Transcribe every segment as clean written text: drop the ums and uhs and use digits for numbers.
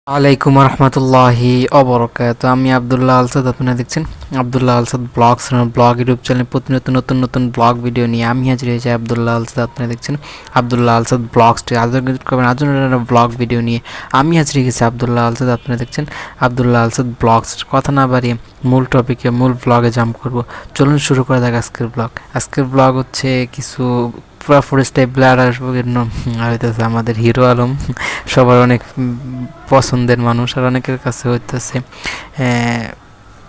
আলাইকুম রহমতুল্লাহি অবরকাত। আমি আবদুল্লাহ আলসাদ, আপনারা দেখছেন Abdullah Alsad vlogs vlog YouTube channel. প্রতিনিয়ত নতুন নতুন ব্লগ ভিডিও নিয়ে আমি হাজির হয়েছি আবদুল্লাহ আলসাদ। আপনারা দেখছেন আবদুল্লাহ আলসাদ ব্লগসটি আজও ব্লগ ভিডিও নিয়ে আমি হাজির হয়ে গেছি আবদুল্লাহ আলসাদ। আপনারা দেখছেন আবদুল্লাহ আলসাদ ব্লগস। কথা না বাড়িয়ে মূল টপিকে মূল ব্লগে জাম্প করব। চলুন শুরু করা যাক আজকের ব্লগ। আজকের ব্লগ হচ্ছে কিছু পুরা ফরেস্ট টাইপ ব্লাড আসবো আর হইতেছে আমাদের হিরো আলম, সবার অনেক পছন্দের মানুষ, আর অনেকের কাছে হইতেছে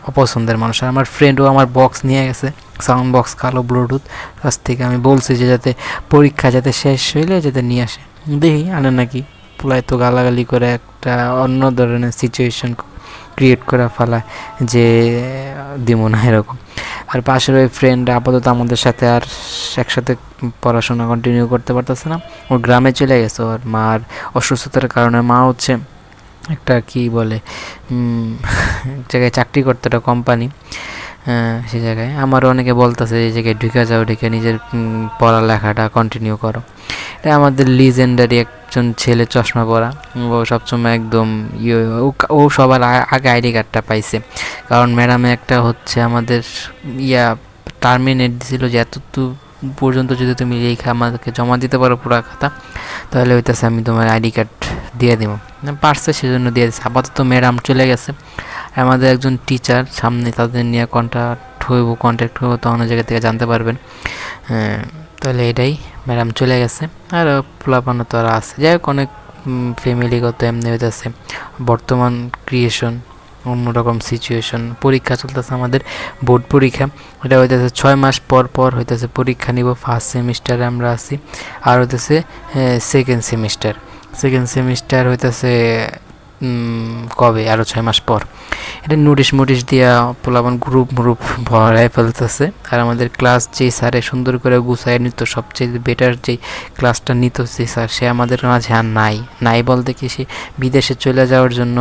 অপছন্দের মানুষ। আর আমার ফ্রেন্ডও আমার বক্স নিয়ে গেছে, সাউন্ড বক্স কালো ব্লুটুথ। কাছ থেকে আমি বলছি যে যাতে পরীক্ষা যাতে শেষ হইলে যাতে নিয়ে আসে। দেখি আনে নাকি। পোলায় তো গালাগালি করে একটা অন্য ধরনের সিচুয়েশন ক্রিয়েট করে ফেলায় যে দিব না এরকম। আর পাশের ওই ফ্রেন্ড আপাতত আমাদের সাথে আর একসাথে পড়াশোনা কন্টিনিউ করতে পারতেছে না, ওর গ্রামে চলে গেছে। ওর মার অসুস্থতার কারণে মা হচ্ছে একটা কি বলে এক জায়গায় চাকরি করতে, একটা কোম্পানি, সে জায়গায় আমারও অনেকে বলতেছে এই জায়গায় ঢুকে যাও, ঢুকে নিজের পড়ালেখাটা কন্টিনিউ করো। এটা আমাদের লিজেন্ডারি একজন ছেলে, চশমা পরা। ও সবসময় একদম ও সবার আগে আইডি কার্ডটা পাইছে, কারণ ম্যাডামে একটা হচ্ছে আমাদের টার্মিনেট দিছিল যে এতটুকু পর্যন্ত যদি তুমি লেখা আমাদেরকে জমা দিতে পারো পুরো খাতা, তাহলে হইতেছে আমি তোমার আইডি কার্ড দিয়ে দিব। পারছে সেজন্য দিয়ে দিচ্ছে। আপাতত ম্যাডাম চলে গেছে। আমাদের একজন টিচার সামনে, তাদের নিয়ে কন্ট্যাক্ট হইব, তো অন্য জায়গা থেকে জানতে পারবেন। তাহলে এটাই, ম্যাডাম চলে গেছে। আর পোলাপানো তো আর আছে, যাই হোক অনেক ফ্যামিলিগত এমনি হইতেছে বর্তমান ক্রিয়েশন, অন্যরকম সিচুয়েশন। পরীক্ষা চলতেছে আমাদের, বোর্ড পরীক্ষা। এটা হইতেছে 6 মাস পর পর হইতেছে পরীক্ষা নিব। ফার্স্ট সেমিস্টারে আমরা আছি, আর হইতেছে সেকেন্ড সেমিস্টার হইতেছে কবে, আরও 6 মাস পর। এটা নোটিশ দিয়া পোলাপান গ্রুপ ভরাই ফেলতেছে। আর আমাদের ক্লাস যেই স্যারে সুন্দর করে গুছাই নিত, সবচেয়ে বেটার যেই ক্লাসটা নিত যে স্যার, সে আমাদের মাঝে আর নাই বলতে কি, সে বিদেশে চলে যাওয়ার জন্য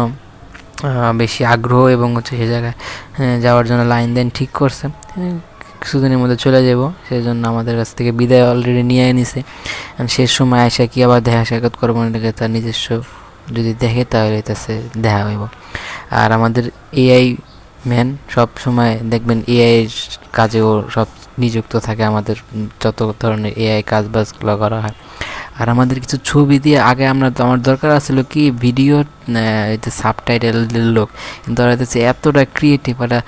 বেশি আগ্রহ, এবং হচ্ছে সে জায়গায় যাওয়ার জন্য লাইন ঠিক করছে। কিছুদিনের মধ্যে চলে যাব, সেই জন্য আমাদের কাছ থেকে বিদায় অলরেডি নিয়ে নিছে। শেষ সময় এসে কি আবার দেখা সাক্ষাৎ করবো না, তার নিজস্ব যদি দেখে তাহলে তাছে দেখা হইব। আর আমাদের এআই ম্যান সব সময় দেখবেন এআই কাজেও সব নিযুক্ত থাকে, আমাদের যত ধরনের এআই কাজবাজগুলো করা হয়। আর আমাদের কিছু ছবি দিয়ে আগে আমার দরকার আছিল কি ভিডিও সাবটাইটেল লোক, কিন্তু ওরা হচ্ছে এতটা ক্রিয়েটিভ, ওরা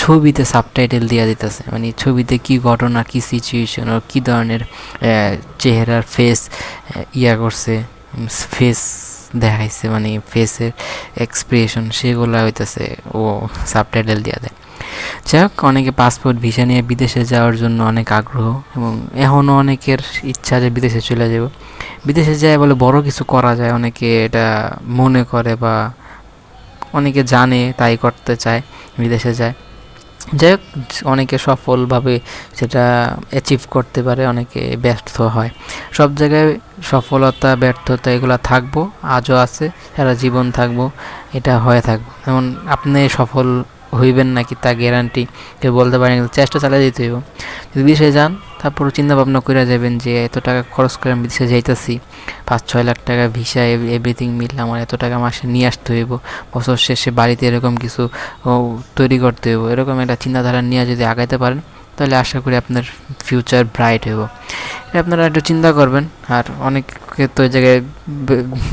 ছবিতে সাবটাইটেল দিয়ে দিতেছে। মানে ছবিতে কি ঘটনা, কি সিচুয়েশন, ওর কী ধরনের চেহারার ফেস করছে, ফেস দেখাইছে, মানে ফেসের এক্সপ্রেশন, সেগুলো হইতেছে ও সাবটাইটেল দিয়ে দেয়। যাই হোক, অনেকে পাসপোর্ট ভিসা নিয়ে বিদেশে যাওয়ার জন্য অনেক আগ্রহ, এবং এখনও অনেকের ইচ্ছা যে বিদেশে চলে যাব। বিদেশে যায় বলে বড় কিছু করা যায়, অনেকে এটা মনে করে বা অনেকে জানে তাই করতে চায়, বিদেশে যায়। যাই হোক, অনেকে সফলভাবে সেটা অ্যাচিভ করতে পারে, অনেকে ব্যর্থ হয়। সব জায়গায় সফলতা ব্যর্থতা এগুলো থাকবো, আজও আছে, সারা জীবন থাকবো, এটা হয়ে থাকবো। যেমন আপনি সফল হইবেন নাকি তা গ্যারান্টি কেউ বলতে পারেন, কিন্তু চেষ্টা চালিয়ে দিতে হইব। যদি বিদেশে যান, তারপর চিন্তা ভাবনা করে যাবেন যে এত টাকা খরচ করে আমি বিদেশে যাইতেছি, 5-6 লাখ টাকা ভিসা এভরিথিং মিললে আমার এত টাকা মাসে নিয়ে আসতে হইব, বছর শেষে বাড়িতে এরকম কিছু তৈরি করতে হইব। এরকম একটা চিন্তাধারা নিয়ে যদি আগাইতে পারেন, তাহলে আশা করি আপনার ফিউচার ব্রাইট হইব। এটা আপনারা একটু চিন্তা করবেন। আর অনেকে তো ওই জায়গায়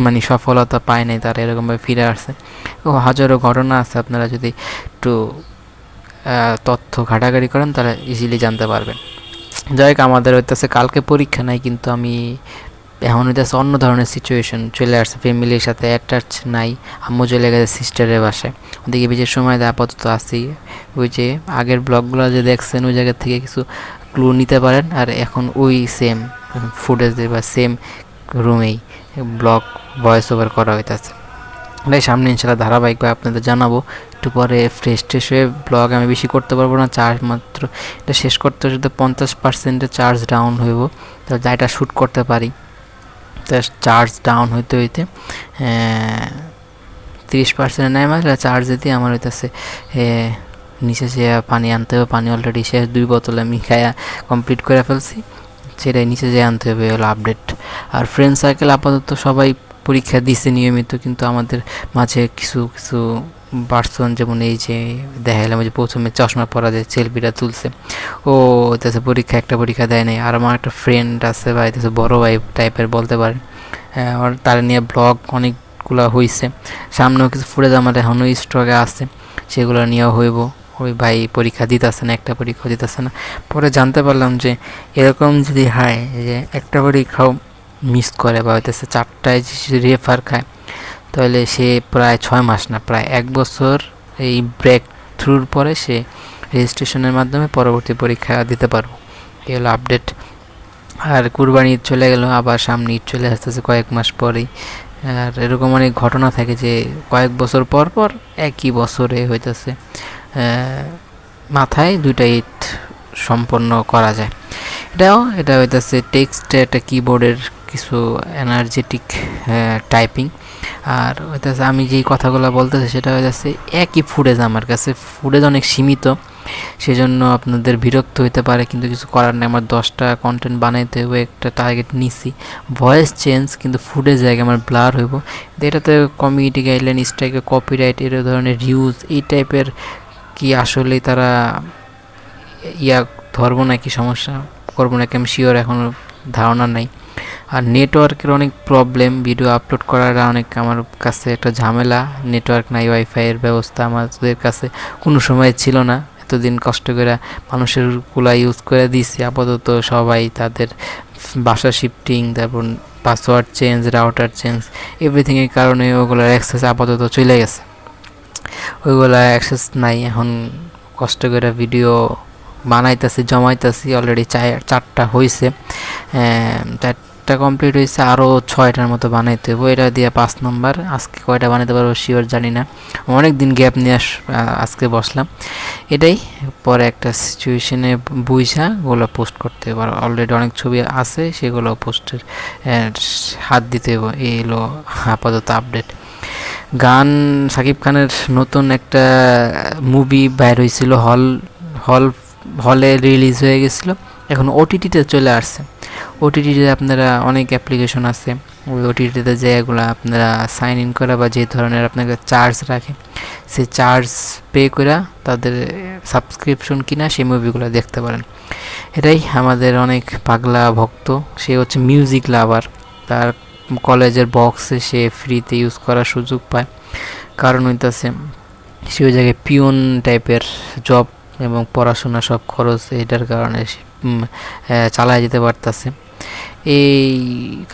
মানে সফলতা পায় নাই, তারা এরকমভাবে ফিরে আসছে। হাজারো ঘটনা আছে, আপনারা যদি একটু তথ্য ঘাটাঘাটি করেন তাহলে ইজিলি জানতে পারবেন। যাই হোক, আমাদের হইতেছে কালকে পরীক্ষা নাই, কিন্তু আমি এখন হইতেছে অন্য ধরনের সিচুয়েশন চলে আসছে, ফ্যামিলির সাথে অ্যাটাচ নাই। আম্মু চলে গেছে সিস্টারের বাসায়, ওদিকে বিশেষ সময় আপাতত আসি। ওই যে আগের ব্লগগুলো যে দেখছেন, ওই জায়গা থেকে কিছু ক্লু নিতে পারেন। আর এখন ওই সেম ফুটেজে বা সেম রুমেই ব্লগ ভয়েস ওভার করা হইতেছে। এটাই সামনে ইনশাল্লাহ ধারাবাহিকভাবে আপনাদের জানাবো। একটু পরে ফ্রেশ হয়ে ব্লগ আমি বেশি করতে পারবো না, চার্জ মাত্র এটা শেষ করতে যদি 50% চার্জ ডাউন হইব, তো যা এটা শ্যুট করতে পারি। তো চার্জ ডাউন হইতে 30% নেয় মাত্র চার্জ দিতে আমার হইতেছে নিচে যে পানি আনতে হবে। পানি অলরেডি শেষ, 2 বোতল আমি খায়া কমপ্লিট করে ফেলছি, সেটাই নিচে যেয়ে আনতে হবে, হলো আপডেট। আর ফ্রেন্ড সার্কেল আপাতত সবাই পরীক্ষা দিছে নিয়মিত, কিন্তু আমাদের মাঝে কিছু কিছু পার্সন, যেমন এই যে দেখা গেলাম যে প্রথমে চশমা পরা যে সেলফিটা তুলছে, ও হইতেছে পরীক্ষা একটা পরীক্ষা দেয় নাই। আর আমার একটা ফ্রেন্ড আছে বা হইতেছে বড় ভাই টাইপের বলতে পারেন, আর তার নিয়ে ব্লগ অনেকগুলো হয়েছে। সামনেও কিছু ফুটেজ আমার এখনও স্টকে আছে, সেগুলো নিয়েও হইব। ওই ভাই পরীক্ষা দিতেছে না, একটা পরীক্ষা দিতেছে না। পরে জানতে পারলাম যে এরকম যদি হয় যে একটা পরীক্ষাও মিস করে বা হইতেছে 4টায় রেফার খায়, তাহলে সে প্রায় 6 মাস না প্রায় 1 বছর এই ব্রেক থ্রুর পরে সে রেজিস্ট্রেশনের মাধ্যমে পরবর্তী পরীক্ষা দিতে পারবো। এই হলো আপডেট। আর কুরবানি ঈদ চলে গেল, আবার সামনে ঈদ চলে আসতেছে কয়েক মাস পরেই। আর এরকম অনেক ঘটনা থাকে যে কয়েক বছর পর পর একই বছরে হইতেছে মাথায় 2টা ঈদ সম্পন্ন করা যায়। এটা হইতেছে টেক্সট, একটা কিবোর্ডের কিছু এনার্জেটিক টাইপিং। আর হইতেছে আমি যেই কথাগুলো বলতেছি সেটা হইতেছে একই ফুটেজ, আমার কাছে ফুটেজ অনেক সীমিত, সেজন্য আপনাদের বিরক্ত হইতে পারে, কিন্তু কিছু করার নেই। আমার 10টা কন্টেন্ট বানাইতে হবে, একটা টার্গেট নিছি। ভয়েস চেঞ্জ কিন্তু ফুটেজ জায়গায় আমার ব্লার হইব। এটাতে কমিউনিটি গাইডলাইন, স্ট্রাইকে, কপিরাইট, এর ধরনের রিউজ, এই টাইপের কি আসলেই তারা ধরবো নাকি, সমস্যা করবো নাকি আমি শিওর এখনও ধারণা নাই। আর নেটওয়ার্কের অনেক প্রবলেম, ভিডিও আপলোড করাটা অনেক আমার কাছে একটা ঝামেলা। নেটওয়ার্ক নাই, ওয়াইফাইয়ের ব্যবস্থা আমাদের কাছে কোনো সময় ছিল না। এতদিন কষ্ট করে মানুষের গুলা ইউজ করে দিয়েছি, আপাতত সবাই তাদের বাসা শিফটিং, তারপর পাসওয়ার্ড চেঞ্জ, রাউটার চেঞ্জ, এভরিথিংয়ের কারণে ওগুলোর অ্যাক্সেস আপাতত চলে গেছে, ওইগুলা অ্যাক্সেস নাই। এখন কষ্ট করে ভিডিও বানাইতেছি, জমাইতেছি। অলরেডি 4টা হয়েছে, 4টা কমপ্লিট হয়েছে, আরও 6টার মতো বানাইতে হবে। এটা দিয়ে 5 নম্বর। আজকে কয়টা বানাতে পারবো শিওর জানি না, অনেক দিন গ্যাপ নিয়ে আজকে বসলাম। এটাই পরে একটা সিচুয়েশনে বুঝা ওগুলো পোস্ট করতে হবে। অলরেডি অনেক ছবি আছে, সেগুলো পোস্টের হাত দিতে হবে। এই হলো আপাতত আপডেট। গান, শাকিব খানের নতুন একটা মুভি বাইর হয়েছিল, হলে রিলিজ হয়ে গেছিলো, এখন ওটিটিতে চলে আসছে। ওটিটিতে আপনারা অনেক অ্যাপ্লিকেশন আছে, ওই ওটিটিতে যে এগুলো আপনারা সাইন ইন করা বা যে ধরনের আপনাকে চার্জ রাখে, সেই চার্জ পে করে তাদের সাবস্ক্রিপশন কিনা সেই মুভিগুলো দেখতে পারেন। এটাই আমাদের অনেক পাগলা ভক্ত, সে হচ্ছে মিউজিক লাভার, তার কলেজের বক্সে সে ফ্রিতে ইউজ করার সুযোগ পায়। কারণ হইতেছে সে ওই জায়গায় পিওন টাইপের জব এবং পড়াশোনা সব খরচ এটার কারণে সে চালায় যেতে পারতেছে। এই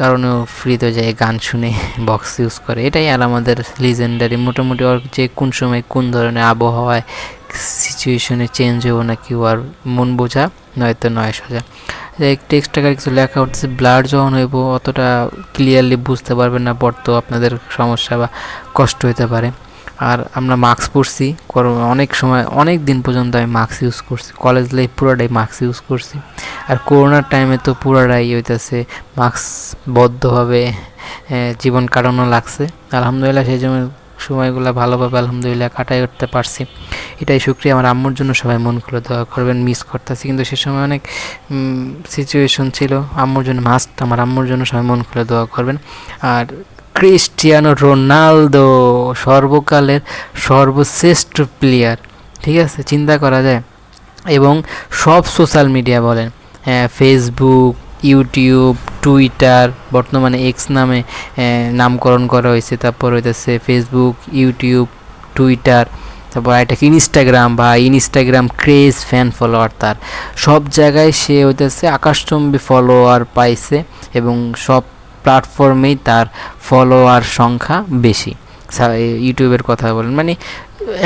কারণেও ফ্রিতে যায় গান শুনে বক্স ইউজ করে। এটাই আর আমাদের লিজেন্ডারি। মোটামুটি ওর যে কোন সময় কোন ধরনের আবহাওয়ায় সিচুয়েশনে চেঞ্জ হবো না কেউ আর মন বোঝা নয়তো নয় সোজা। টেক্সট টাকার কিছু লেখা উঠছে, ব্লার যখন হইব অতটা ক্লিয়ারলি বুঝতে পারবেন না, পড়তো আপনাদের সমস্যা বা কষ্ট হতে পারে। আর আমরা মাস্ক পরছি, অনেক সময় অনেক দিন পর্যন্ত আমি মাস্ক ইউজ করছি, কলেজ লাইফ পুরোটাই মাস্ক ইউজ করছি। আর করোনার টাইমে তো পুরোটাই হইতেছে মাস্কবদ্ধভাবে জীবন কাটানো লাগছে। আলহামদুলিল্লাহ সেই সময়গুলো ভালোভাবে আলহামদুলিল্লাহ কাটাই উঠতে পারছি, এটাই শুক্রিয়া। আমার আম্মুর জন্য সবাই মন খুলে দোয়া করবেন, মিস করতেছি, কিন্তু সে সময় অনেক সিচুয়েশন ছিল। আম্মুর জন্য মাস্ট, আমার আম্মুর জন্য সবাই মন খুলে দোয়া করবেন। আর ক্রিস্টিয়ানো রোনালদো সর্বকালের সর্বশ্রেষ্ঠ প্লেয়ার, ঠিক আছে, চিন্তা করা যায়। এবং সব সোশ্যাল মিডিয়া বলেন, ফেসবুক, ইউটিউব, টুইটার, বর্তমানে এক্স নামে নামকরণ করা হয়েছে, তারপর হইতেছে ফেসবুক, ইউটিউব, টুইটার, তারপর এটা কি ইনস্টাগ্রাম ক্রেজ, ফ্যান ফলোয়ার, তার সব জায়গায় সে হইতেছে আকাশচুম্বী ফলোয়ার পাইছে, এবং সব প্ল্যাটফর্মেই তার ফলোয়ার সংখ্যা বেশি। ইউটিউবের কথা বলেন, মানে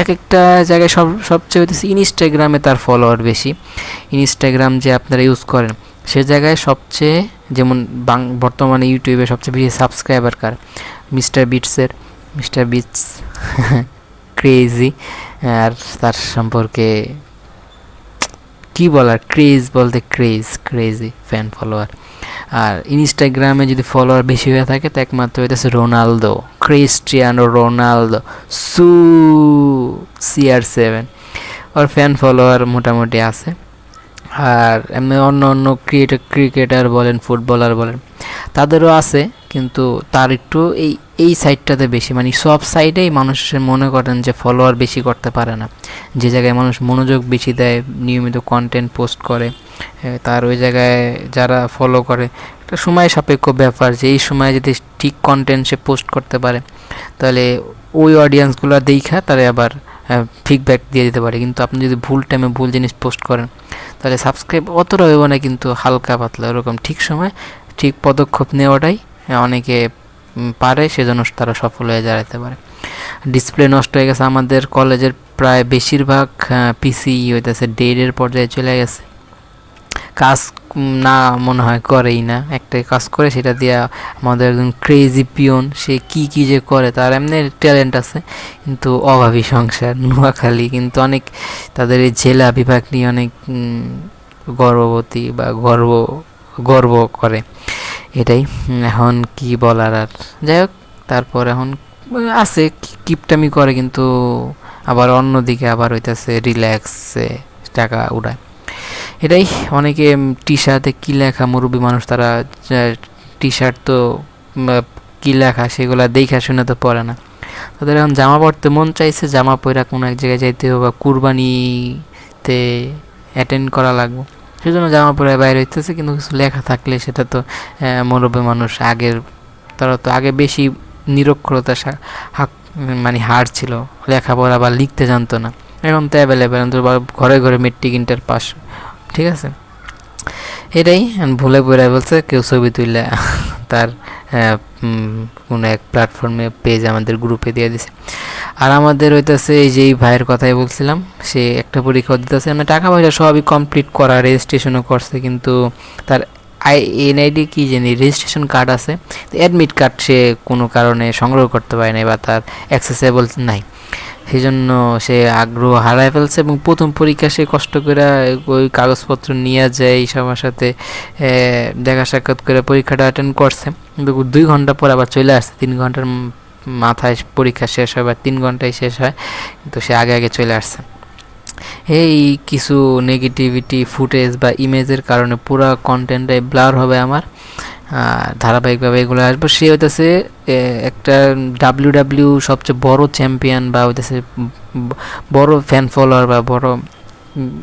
এক একটা জায়গায় সবচেয়ে হইতেছে ইনস্টাগ্রামে তার ফলোয়ার বেশি। ইনস্টাগ্রাম যে আপনারা ইউজ করেন সে জায়গায় সবচেয়ে, যেমন বর্তমানে ইউটিউবে সবচেয়ে বেশি সাবস্ক্রাইবার কার? মিস্টার বিটস ক্রেজি। আর তার সম্পর্কে কি বলার, ক্রেজ বলতে ক্রেজি ফ্যান ফলোয়ার। আর ইনস্টাগ্রামে যদি ফলোয়ার বেশি হয়ে থাকে তো একমাত্র হইতেছে রোনালদো, ক্রিস্টিয়ানো রোনালদো, CR7, ওর ফ্যান ফলোয়ার মোটামুটি আছে। আর এমনি অন্য অন্য ক্রিকেটার বলেন, ফুটবলার বলেন, তাদেরও আছে, কিন্তু তার একটু এই সাইডটাতে বেশি, মানে সব সাইডেই মানুষের মনে করেন যে ফলোয়ার বেশি করতে পারে না। যে জায়গায় মানুষ মনোযোগ বেশি দেয়, নিয়মিত কন্টেন্ট পোস্ট করে, তার ওই জায়গায় যারা ফলো করে, একটা সময় সাপেক্ষ ব্যাপার যে এই সময় যদি ঠিক কন্টেন্ট সে পোস্ট করতে পারে, তাহলে ওই অডিয়েন্সগুলো দেখা তারা আবার ফিডব্যাক দিয়ে দিতে পারে। কিন্তু আপনি যদি ভুল টাইমে ভুল জিনিস পোস্ট করেন, তাহলে সাবস্ক্রাইব অতটা হইব না, কিন্তু হালকা পাতলা ওরকম ঠিক সময় ঠিক পদক্ষেপ নেওয়াটাই অনেকে পারে, সেজন্য তারা সফল হয়ে দাঁড়াতে পারে। ডিসপ্লে নষ্ট হয়ে গেছে আমাদের কলেজের প্রায় বেশিরভাগ পিসি হইতেছে ডেডের পর্যায়ে চলে গেছে, কাজ না মনে হয় করেই না, একটাই কাজ করে সেটা দিয়ে আমাদের একজন ক্রেজি পিয়ন, সে কি কি যে করে, তার এমনি ট্যালেন্ট আছে, কিন্তু অভাবী সংসার নোয়াখালী, কিন্তু অনেক তাদের এই জেলা বিভাগ নিয়ে অনেক গর্ববতী বা গর্ব করে, এটাই। এখন কি বলার আর, যাই হোক। তারপর এখন আছে কিপটামি করে, কিন্তু আবার অন্যদিকে আবার হইতেছে রিল্যাক্সে টাকা উড়ায়, এটাই। অনেকে টি শার্টে কী লেখা, মুরব্বী মানুষ, তারা টি শার্ট তো কী লেখা সেগুলো দেখা শুনে তো পরে না, তাদের এখন জামা পরতে মন চাইছে, জামা পরে কোনো এক জায়গায় যাইতে হবে বা কুরবানিতে অ্যাটেন্ড করা লাগবে, সেজন্য জামা পরে বাইরে হইতেছে, কিন্তু কিছু লেখা থাকলে সেটা তো মুরব্বী মানুষ আগের, তারা তো আগে বেশি নিরক্ষরতা মানে হার ছিল, লেখাপড়া বা লিখতে জানতো না, এখন তো অ্যাভেলেবেল, ঘরে ঘরে মেট্রিক ইন্টার পাস, ঠিক আছে। এটাই ভুলে পড়ে বলছে কেউ ছবি তুললে তার কোনো এক প্ল্যাটফর্মে পেজ আমাদের গ্রুপে দিয়ে দিছে। আর আমাদের হইতেছে এই যে ভাইয়ের কথাই বলছিলাম, সে একটা পরীক্ষা দিতেছে, মানে টাকা পয়সা সবই কমপ্লিট করা, রেজিস্ট্রেশনও করছে, কিন্তু তার এনআইডি কি জানি রেজিস্ট্রেশন কার্ড আছে, অ্যাডমিট কার্ড সে কোনো কারণে সংগ্রহ করতে পারে নাই বা তার অ্যাক্সেসেবল নাই, সেই জন্য সে আগ্রহ হারায় ফেলছে। এবং প্রথম পরীক্ষা সে কষ্ট করে ওই কাগজপত্র নিয়ে যায়, সবার সাথে দেখা সাক্ষাৎ করে পরীক্ষাটা অ্যাটেন্ড করছে, কিন্তু 2 ঘন্টা পর আবার চলে আসছে, 3 ঘন্টার মাথায় পরীক্ষা শেষ হয় বা 3 ঘন্টায় শেষ হয়, কিন্তু সে আগে আগে চলে আসছে। এই কিছু নেগেটিভিটি ফুটেজ বা ইমেজের কারণে পুরো কন্টেন্টটাই ব্লার হবে আমার, ধারাবাহিকভাবে এগুলো আসবো। সে হইতেছে একটা ডাব্লিউ সবচেয়ে বড় চ্যাম্পিয়ন, বা হইতেছে বড় ফ্যান ফলোয়ার বা বড়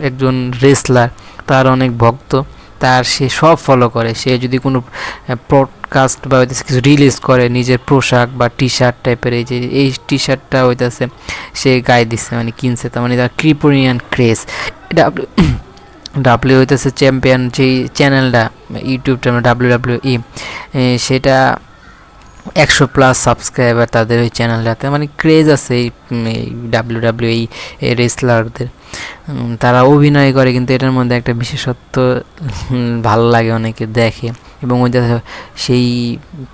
একজন রেসলার, তার অনেক ভক্ত, তার সে সব ফলো করে। সে যদি কোনো পডকাস্ট বা হইতেছে কিছু রিলিজ করে, নিজের পোশাক বা টি শার্ট টাইপের, এই যে এই টি শার্টটা হইতেছে সে গায়ে দিচ্ছে, মানে কিনছে, তার মানে তার ক্রিপোরিয়ান ক্রেজ। ডাব্লিউ হইতেছে চ্যাম্পিয়ন, যেই চ্যানেলটা ইউটিউব চ্যানেল WWE, সেটা 100+ সাবস্ক্রাইবার তাদের ওই চ্যানেলটাতে, মানে ক্রেজ আছে এই WWE রেসলারদের। তারা অভিনয় করে, কিন্তু এটার মধ্যে একটা বিশেষত্ব ভালো লাগে, অনেকে দেখে, এবং ওই সেই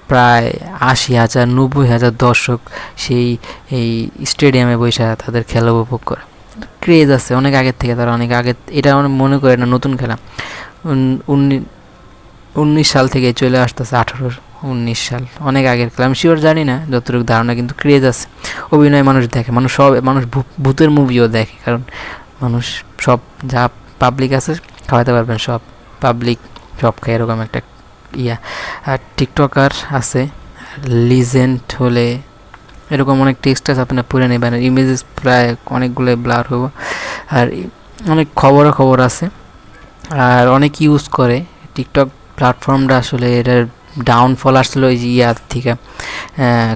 প্রায় 80,000 90,000 দর্শক সেই এই স্টেডিয়ামে বসে তাদের খেলা উপভোগ করে। ক্রেজ আছে অনেক আগের থেকে, তারা অনেক আগে, এটা মনে করে না নতুন খেলা, 19 সাল থেকে চলে আসতেছে, 18-19 সাল, অনেক আগের খেলা, আমি শিওর জানি না, যতটুকু ধারণা, কিন্তু ক্রেজ আছে। অভিনয় মানুষ দেখে, মানুষ ভূতের মুভিও দেখে, কারণ মানুষ সব যা পাবলিক আছে খাওয়াতে পারবেন, সব পাবলিক সব খায়, এরকম একটা ইয়া। আর টিকটকার আছে লিজেন্ড হলে এরকম অনেক টেক্সট আছে, আপনার পড়ে নেবেন, ইমেজেস প্রায় অনেকগুলো ব্লার হবো, আর অনেক খবর আছে, আর অনেক ইউজ করে টিকটক প্ল্যাটফর্মটা। আসলে এটার ডাউনফল আসলো ওই যে ইয়ার থেকে,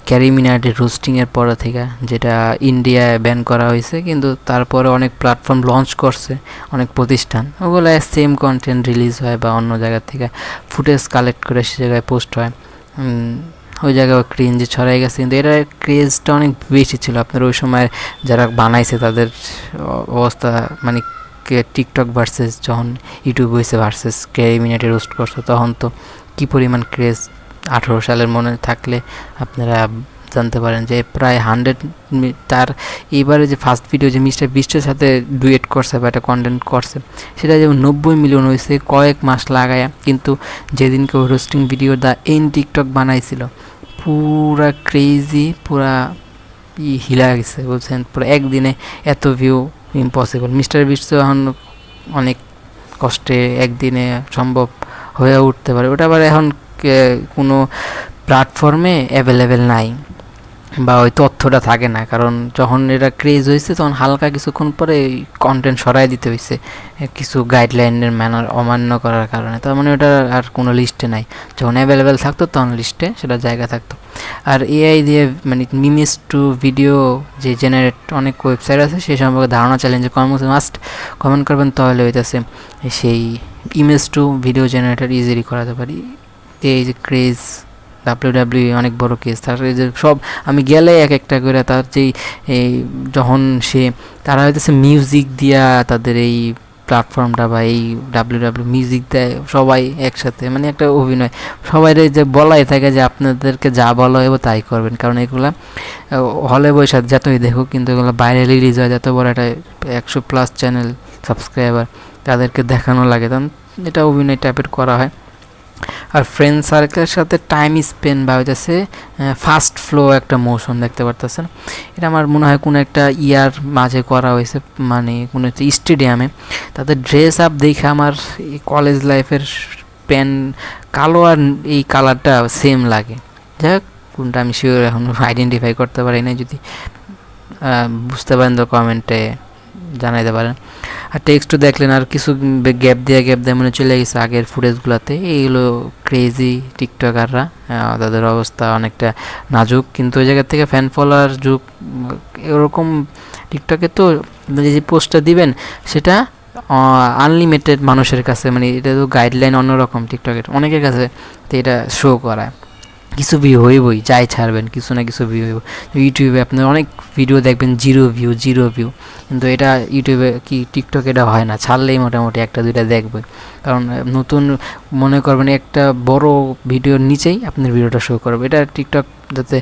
ক্যারি মিনাটির রোস্টিংয়ের পর থেকে, যেটা ইন্ডিয়ায় ব্যান করা হয়েছে, কিন্তু তারপরে অনেক প্ল্যাটফর্ম লঞ্চ করছে, অনেক প্রতিষ্ঠান, ওগুলো সেম কন্টেন্ট রিলিজ হয় বা অন্য জায়গা থেকে ফুটেজ কালেক্ট করে সে জায়গায় পোস্ট হয়, ওই জায়গায় ক্রেঞ্জ ছড়াই গেছে। কিন্তু এটার ক্রেজটা অনেক বেশি ছিল আপনার ওই সময়, যারা বানাইছে তাদের অবস্থা, মানে টিকটক ভার্সেস যখন ইউটিউব হয়েছে ভার্সেস ক্যারি মিনাটে রোস্ট করছে, তখন তো কী পরিমাণ ক্রেজ, 18 সালের মনে থাকলে আপনারা জানতে পারেন যে প্রায় 100, তার এইবারে যে ফার্স্ট ভিডিও যে মিস্টার বিস্টের সাথে ডুয়েট করছে বা একটা কন্টেন্ট করছে, সেটা যেমন 90 মিলিয়ন হয়েছে কয়েক মাস লাগায়া, কিন্তু যেদিনকে roasting video the end TikTok বানাইছিল, পুরা ক্রেজি, পুরা হিলা গেছে, বলছেন পুরো একদিনে এত ভিউ ইম্পসিবল। মিস্টার বিস্ট তো এখন অনেক কষ্টে একদিনে সম্ভব হয়ে উঠতে পারে। ওটা আবার এখন কোনো প্ল্যাটফর্মে অ্যাভেলেবেল নাই বা ওই তথ্যটা থাকে না, কারণ যখন এটা ক্রেজ হয়েছে তখন হালকা কিছুক্ষণ পরে কন্টেন্ট সরাই দিতে হয়েছে কিছু গাইডলাইনের ম্যানার অমান্য করার কারণে। তার মানে ওটা আর কোনো লিস্টে নাই। যখন অ্যাভেলেবেল থাকতো তখন লিস্টে সেটা জায়গা থাকতো। আর এআই দিয়ে মানে মিমিস টু ভিডিও যে জেনারেট অনেক ওয়েবসাইট আছে সেই সম্পর্কে ধারণা চাইলেন যে মাস্ট কমেন্ট করবেন, তাহলে হইতেছে সেই image to video generator easily করাতে পারি। এই যে ক্রেজ ডাব্লিউডাব্লিউ অনেক বড় কেস, তার যে সব আমি গেলে এক একটা করে তার যেই এই যখন তারা হইতেছে মিউজিক দিয়া তাদের এই প্ল্যাটফর্মটা বা এই ডাব্লিউডাব্লিউ মিউজিক দেয় সবাই একসাথে, মানে একটা অভিনয় সবাই যে বলাই থাকে যে আপনাদেরকে যা বলা হবে তাই করবেন, কারণ এগুলা হলে বসে যতই দেখুক কিন্তু এগুলো বাইরে রিলিজ হয় যত বড় একটা 100+ চ্যানেল সাবস্ক্রাইবার তাদেরকে দেখানো লাগে, তখন এটা অভিনয় টাইপের করা হয়। আর ফ্রেন্ড সার্কেলের সাথে টাইম স্পেন্ড বা হইতেছে ফাস্ট ফ্লো একটা মোশন দেখতে পারতেছেন। এটা আমার মনে হয় কোনো একটা ইয়ার মাঝে করা হয়েছে, মানে কোনো একটা স্টেডিয়ামে। তাদের ড্রেস আপ দেখে আমার কলেজ লাইফের প্যান কালো আর এই কালারটা সেম লাগে। যাই হোক কোনটা আমি শিওর এখন আইডেন্টিফাই করতে পারি না, যদি বুঝতে পারেন তো কমেন্টে জানাইতে পারেন। আর টেক্সটও দেখলেন আর কিছু গ্যাপ দিয়ে মনে চলে গেছে আগের ফুটেজগুলোতে। এইগুলো ক্রেজি টিকটকাররা, তাদের অবস্থা অনেকটা নাজুক, কিন্তু ওই জায়গা থেকে ফ্যান ফলোয়ার যুগ এরকম। টিকটকে তো যে পোস্টটা দিবেন সেটা আনলিমিটেড মানুষের কাছে, মানে এটা তো গাইডলাইন অন্যরকম টিকটকের অনেকের কাছে, তো এটা শো করায় কিছু ভিউ হইবই, যাই ছাড়বেন কিছু না কিছু ভিউ হইব। ইউটিউবে আপনার অনেক ভিডিও দেখবেন জিরো ভিউ, কিন্তু এটা ইউটিউবে কি টিকটকে এটা হয় না, ছাড়লেই মোটামুটি একটা দুইটা দেখবে, কারণ নতুন মনে করবেন একটা বড় ভিডিওর নিচেই আপনার ভিডিওটা শো করবে। এটা টিকটক যাতে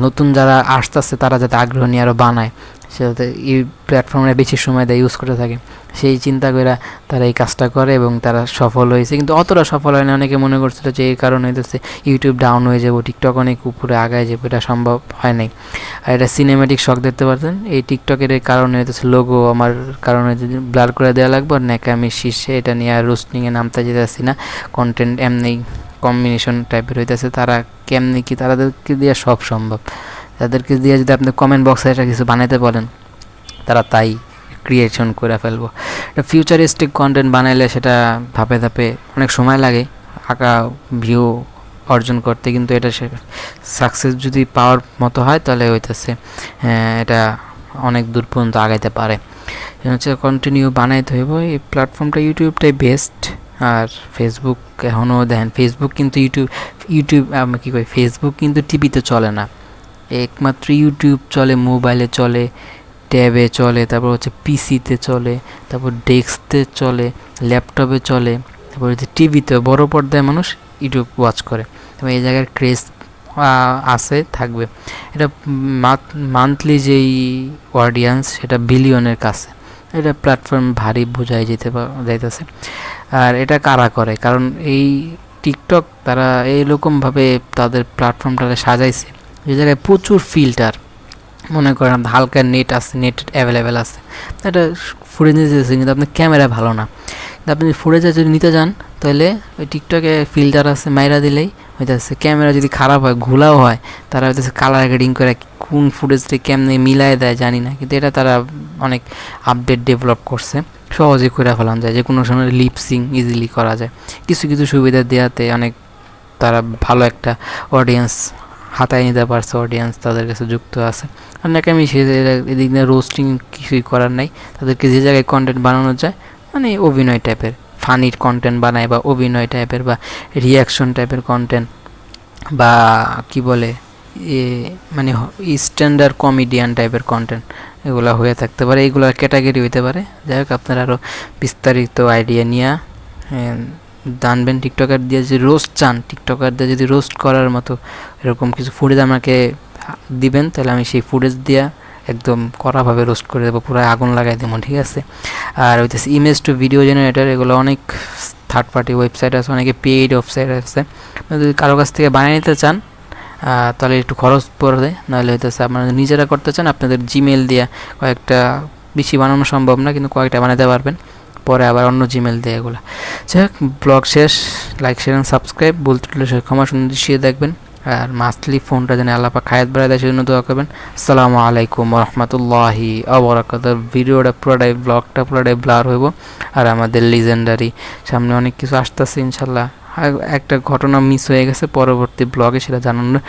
নতুন যারা আসতেছে তারা যাতে আগ্রহ নিয়ে আরও বানায়, সেটাতে এই প্ল্যাটফর্মে বেশি সময় দেয় ইউজ করতে থাকে, সেই চিন্তা করে তারা এই কাজটা করে এবং তারা সফল হয়েছে। কিন্তু অতটা সফল হয় না, অনেকে মনে করছিল যে এই কারণে হইতেছে ইউটিউব ডাউন হয়ে যাবো, টিকটক অনেক উপরে আগায় যাবো, এটা সম্ভব হয় নাই। আর এটা সিনেমেটিক শখ দেখতে পাচ্ছেন, এই টিকটকের এই কারণে হইতেছে লোগো আমার কারণে যদি ব্লার করে দেওয়া লাগবে, আর ন্যাকামি শীর্ষে এটা নিয়ে আর রোস্টিংয়ে নামতে যেতেছি না, কন্টেন্ট এমনি কম্বিনেশন টাইপের হইতেছে। তারা কেমনি কি তাদেরকে দিয়ে সব সম্ভব, তাদেরকে দিয়ে যদি আপনি কমেন্ট বক্সে এটা কিছু বানাইতে বলেন তারা তাই ক্রিয়েশন করে ফেলবো। এটা ফিউচারিস্টিক কন্টেন্ট বানাইলে সেটা ধাপে ধাপে অনেক সময় লাগে আঁকা ভিউ অর্জন করতে, কিন্তু এটা সাকসেস যদি পাওয়ার মতো হয় তাহলে হইতেছে এটা অনেক দূর পর্যন্ত আগাইতে পারে। হচ্ছে কন্টিনিউ বানাইতে হইব। এই প্ল্যাটফর্মটা ইউটিউবটাই বেস্ট। আর ফেসবুক এখনও দেখেন, ফেসবুক কিন্তু ইউটিউব আমি কী করি, ফেসবুক কিন্তু টিভিতে চলে না, একমাত্র ইউটিউব চলে, মোবাইলে চলে, ট্যাবে চলে, তারপর হচ্ছে পিসিতে চলে, তারপর ডেস্কতে চলে, ল্যাপটপে চলে, তারপর হচ্ছে টিভিতে বড় পর্দায় মানুষ ইউটিউব ওয়াচ করে, এবং এই জায়গার ক্রেজ আছে থাকবে। এটা মান্থলি যেই অডিয়েন্স সেটা বিলিয়নের কাছে, এটা প্ল্যাটফর্ম ভারী বোঝাই যাইতেছে। আর এটা কারা করে, কারণ এই টিকটক তারা এইরকমভাবে তাদের প্ল্যাটফর্মটাকে সাজাইছে যে জায়গায় প্রচুর ফিল্টার, মনে করেন হালকা নেট আছে, নেট অ্যাভেলেবেল আছে, এটা ফুটেজ নিতেছে কিন্তু আপনার ক্যামেরা ভালো না, কিন্তু আপনি ফুটেজে যদি নিতে যান তাহলে ওই টিকটকে ফিল্টার আছে, মাইরা দিলেই হইতেছে। ক্যামেরা যদি খারাপ হয়, ঘোলাও হয়, তারা হইতেছে কালার গ্রেডিং করে কোন ফুটেজটা কেমনে মিলায় দেয় জানি না, কিন্তু এটা তারা অনেক আপডেট ডেভেলপ করছে, সহজে করে ফেলানো যায়, যে কোনো সময় লিপসিং ইজিলি করা যায়। কিছু কিছু সুবিধা দেওয়াতে অনেক তারা ভালো একটা অডিয়েন্স হাতায় নিতে পারছে, অডিয়েন্স তাদের কাছে যুক্ত আছে। আর নাকি আমি এদিক দিয়ে রোস্টিং কিছুই করার নাই, তাদেরকে যে জায়গায় কন্টেন্ট বানানো যায়, মানে অভিনয় টাইপের ফানির কন্টেন্ট বানায় বা অভিনয় টাইপের বা রিয়াকশন টাইপের কন্টেন্ট বা কি বলে মানে স্ট্যান্ডার্ড কমেডিয়ান টাইপের কন্টেন্ট এগুলো হয়ে থাকতে পারে, এইগুলোর ক্যাটাগরি হইতে পারে। যাই হোক আপনারা আরও বিস্তারিত আইডিয়া নিয়ে জানবেন। টিকটকার দিয়ে যদি রোস্ট চান, টিকটকার দিয়ে যদি রোস্ট করার মতো এরকম কিছু ফুটেজ আমাকে দিবেন, তাহলে আমি সেই ফুটেজ দিয়ে একদম কড়াভাবে রোস্ট করে দেবো, পুরো আগুন লাগাই দেবো, ঠিক আছে। আর হইতেছে ইমেজ টু ভিডিও জেনারেটর, এগুলো অনেক থার্ড পার্টি ওয়েবসাইট আছে, অনেকে পেইড ওয়েবসাইট আছে। যদি কারো কাছ থেকে বানিয়ে নিতে চান তাহলে একটু খরচ পড়বে, নাহলে হইতেছে আপনারা নিজেরা করতে চান আপনাদের জিমেল দিয়ে কয়েকটা, বেশি বানানো সম্ভব না কিন্তু কয়েকটা বানাতে পারবেন। পরে আবার অন্য জিমেল দেয় এগুলো। যাই হোক, ব্লগ শেষ। লাইক শেয়ার এন্ড সাবস্ক্রাইব, বলতে টুলে ক্ষমা সুন্দর দেখবেন। আর মাস্টলি ফোনটা যেন আল্লাহ পাক হায়াত বাড়ায় দেয় সেজন্য দোয়া করবেন। আসসালামু আলাইকুম রহমতুল্লাহি আবরাকাতুহু। ভিডিওটা পুরোটাই ব্লগটা পুরোটাই ব্লার হইব। আর আমাদের লিজেন্ডারি সামনে অনেক কিছু আসতেছে ইনশাল্লাহ। একটা ঘটনা মিস হয়ে গেছে, পরবর্তী ব্লগে সেটা জানানোর